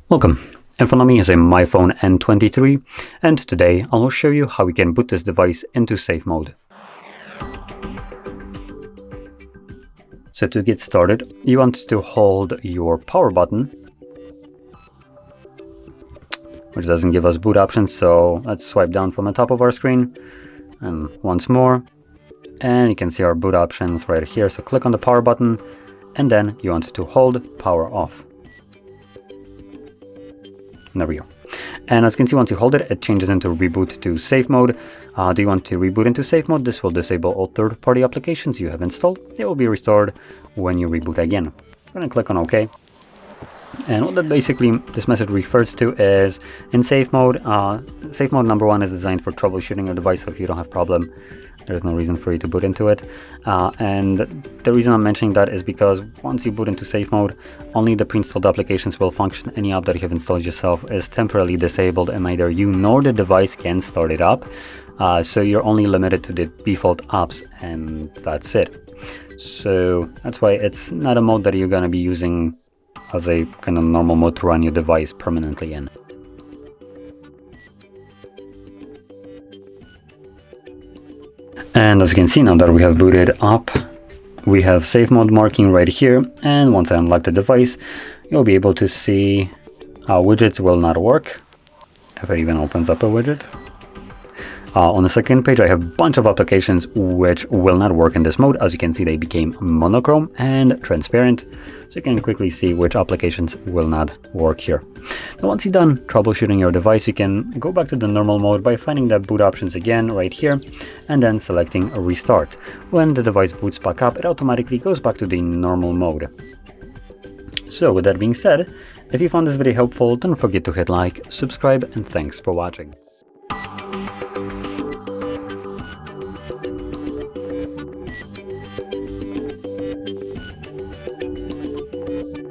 Welcome. In front of me is a MyPhone N23, and today I will show you how we can boot this device into safe mode. So to get started, you want to hold your power button, which doesn't give us boot options, so let's swipe down from the top of our screen, and once more, and you can see our boot options right here. So click on the power button, and then you want to hold power off. There we go. And as you can see, once you hold it, it changes into reboot to safe mode. Do you want to reboot into safe mode? This will disable all third-party applications you have installed. It will be restored when you reboot again. I'm going to click on OK. And what that basically this message refers to is in safe mode. Safe mode number 1 is designed for troubleshooting your device, so if you don't have problem, there's no reason for you to boot into it. And the reason I'm mentioning that is because once you boot into safe mode, only the pre-installed applications will function. Any app that you have installed yourself is temporarily disabled, and neither you nor the device can start it up. So you're only limited to the default apps, and that's it. So that's why it's not a mode that you're going to be using as a kind of normal mode to run your device permanently in. And as you can see, now that we have booted up, we have safe mode marking right here. And once I unlock the device, you'll be able to see how widgets will not work, if it even opens up a widget. On the second page, I have a bunch of applications which will not work in this mode. As you can see, they became monochrome and transparent. So you can quickly see which applications will not work here. Now, once you're done troubleshooting your device, you can go back to the normal mode by finding the boot options again right here and then selecting a restart. When the device boots back up, it automatically goes back to the normal mode. So with that being said, if you found this video helpful, don't forget to hit like, subscribe, and thanks for watching.